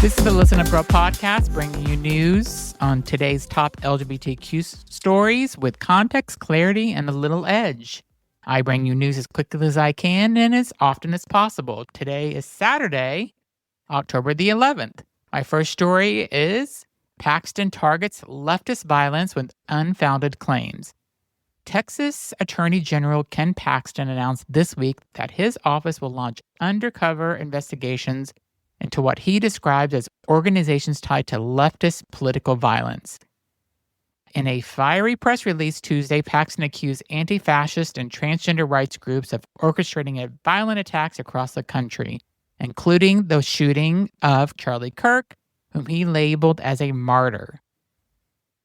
This is the Listen Up Girl podcast, bringing you news on today's top LGBTQ stories with context, clarity, and a little edge. I bring you news as quickly as I can and as often as possible. Today is Saturday, October the 11th. My first story is Paxton targets leftist violence with unfounded claims. Texas Attorney General Ken Paxton announced this week that his office will launch undercover investigations into what he describes as organizations tied to leftist political violence. In a fiery press release Tuesday, Paxton accused anti-fascist and transgender rights groups of orchestrating violent attacks across the country, including the shooting of Charlie Kirk, whom he labeled as a martyr.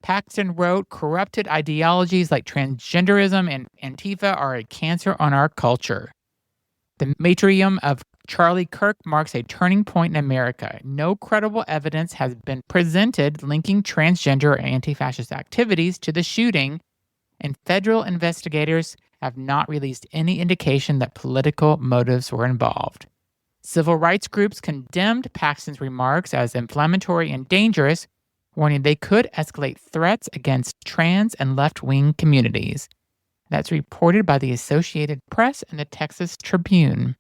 Paxton wrote, "Corrupted ideologies like transgenderism and Antifa are a cancer on our culture. The martyrdom of Charlie Kirk marks a turning point in America. No credible evidence has been presented linking transgender or anti-fascist activities to the shooting, and federal investigators have not released any indication that political motives were involved." Civil rights groups condemned Paxton's remarks as inflammatory and dangerous, warning they could escalate threats against trans and left-wing communities. That's reported by the Associated Press and the Texas Tribune.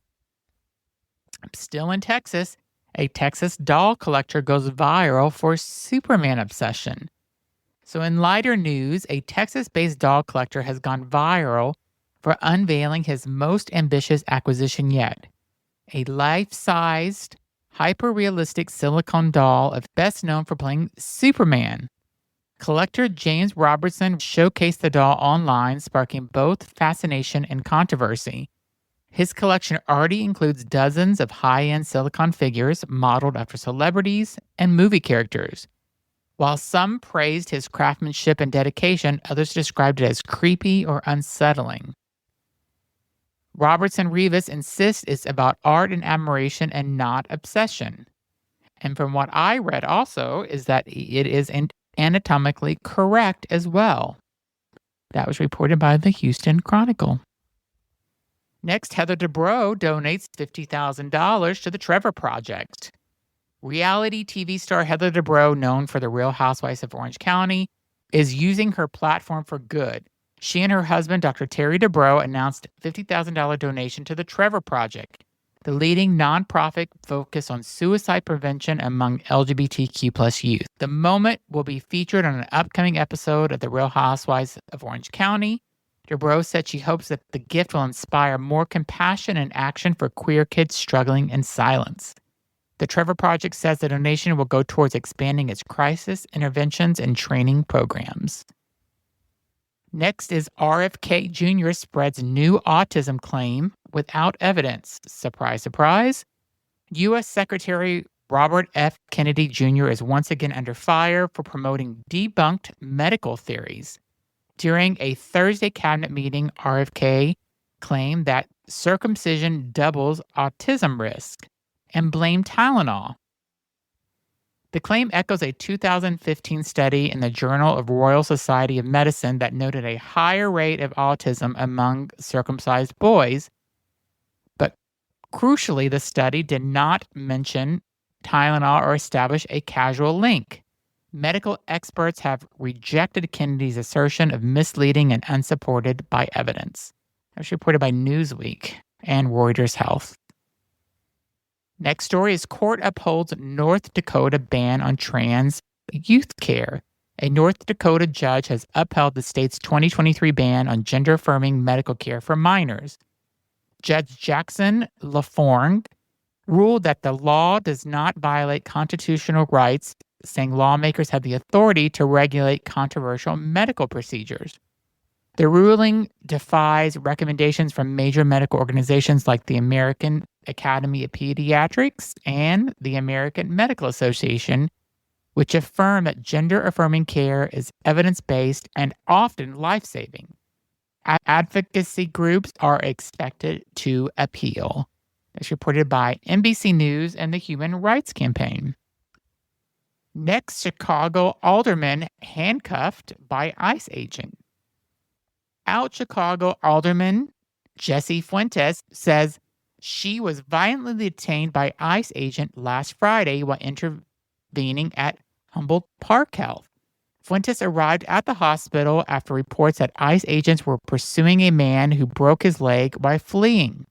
Still in Texas, a Texas doll collector goes viral for Superman obsession. So in lighter news, a Texas-based doll collector has gone viral for unveiling his most ambitious acquisition yet, a life-sized, hyper-realistic silicone doll best known for playing Superman. Collector James Robertson showcased the doll online, sparking both fascination and controversy. His collection already includes dozens of high-end silicone figures modeled after celebrities and movie characters. While some praised his craftsmanship and dedication, others described it as creepy or unsettling. Robertson Rivas insists it's about art and admiration and not obsession. And from what I read also is that it is anatomically correct as well. That was reported by the Houston Chronicle. Next, Heather Dubrow donates $50,000 to the Trevor Project. Reality TV star Heather Dubrow, known for The Real Housewives of Orange County, is using her platform for good. She and her husband, Dr. Terry Dubrow, announced a $50,000 donation to the Trevor Project, the leading nonprofit focused on suicide prevention among LGBTQ+ youth. The moment will be featured on an upcoming episode of The Real Housewives of Orange County. Dubrow said she hopes that the gift will inspire more compassion and action for queer kids struggling in silence. The Trevor Project says the donation will go towards expanding its crisis interventions and training programs. Next is RFK Jr. spreads new autism claim without evidence. Surprise, surprise. U.S. Secretary Robert F. Kennedy Jr. is once again under fire for promoting debunked medical theories. During a Thursday cabinet meeting, RFK claimed that circumcision doubles autism risk and blamed Tylenol. The claim echoes a 2015 study in the Journal of Royal Society of Medicine that noted a higher rate of autism among circumcised boys. But crucially, the study did not mention Tylenol or establish a causal link. Medical experts have rejected Kennedy's assertion of misleading and unsupported by evidence. That was reported by Newsweek and Reuters Health. Next story is court upholds North Dakota ban on trans youth care. A North Dakota judge has upheld the state's 2023 ban on gender-affirming medical care for minors. Judge Jackson LaForgue ruled that the law does not violate constitutional rights, saying lawmakers have the authority to regulate controversial medical procedures. The ruling defies recommendations from major medical organizations like the American Academy of Pediatrics and the American Medical Association, which affirm that gender-affirming care is evidence-based and often life-saving. Advocacy groups are expected to appeal. It's reported by NBC News and the Human Rights Campaign. Next, Chicago alderman handcuffed by ICE agent. Out Chicago alderman Jessie Fuentes says she was violently detained by ICE agent last Friday while intervening at Humboldt Park Health. Fuentes arrived at the hospital after reports that ICE agents were pursuing a man who broke his leg by fleeing.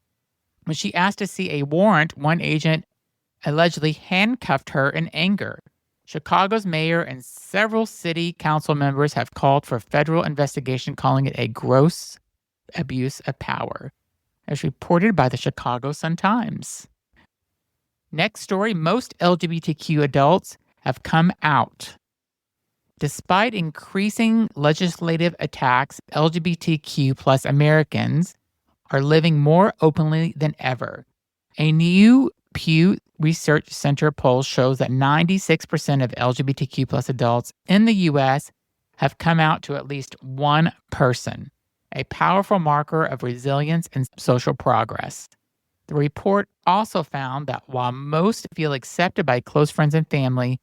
When she asked to see a warrant, one agent allegedly handcuffed her in anger. Chicago's mayor and several city council members have called for a federal investigation, calling it a gross abuse of power, as reported by the Chicago Sun-Times. Next story, most LGBTQ adults have come out. Despite increasing legislative attacks, LGBTQ plus Americans are living more openly than ever. A new Pew Research Center poll shows that 96% of LGBTQ plus adults in the U.S. have come out to at least one person, a powerful marker of resilience and social progress. The report also found that while most feel accepted by close friends and family,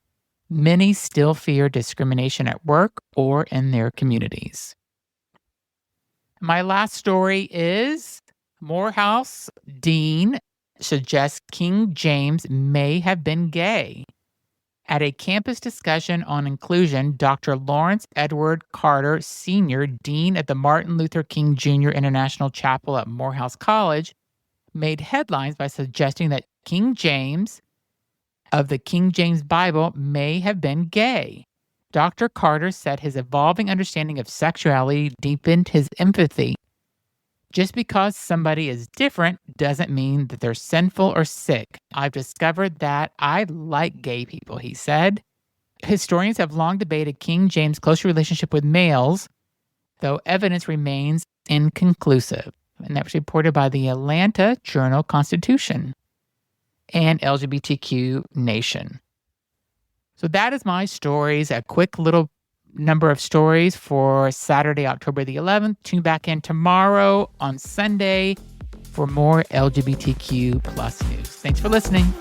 many still fear discrimination at work or in their communities. My last story is Morehouse Dean suggests King James may have been gay. At a campus discussion on inclusion, Dr. Lawrence Edward Carter, Sr., Dean at the Martin Luther King Jr. International Chapel at Morehouse College, made headlines by suggesting that King James of the King James Bible may have been gay. Dr. Carter said his evolving understanding of sexuality deepened his empathy. Just because somebody is different doesn't mean that they're sinful or sick. I've discovered that I like gay people, he said. Historians have long debated King James' close relationship with males, though evidence remains inconclusive. And that was reported by the Atlanta Journal-Constitution and LGBTQ Nation. So that is my stories, a quick little number of stories for Saturday, October the 11th. Tune back in tomorrow on Sunday for more LGBTQ plus news. Thanks for listening.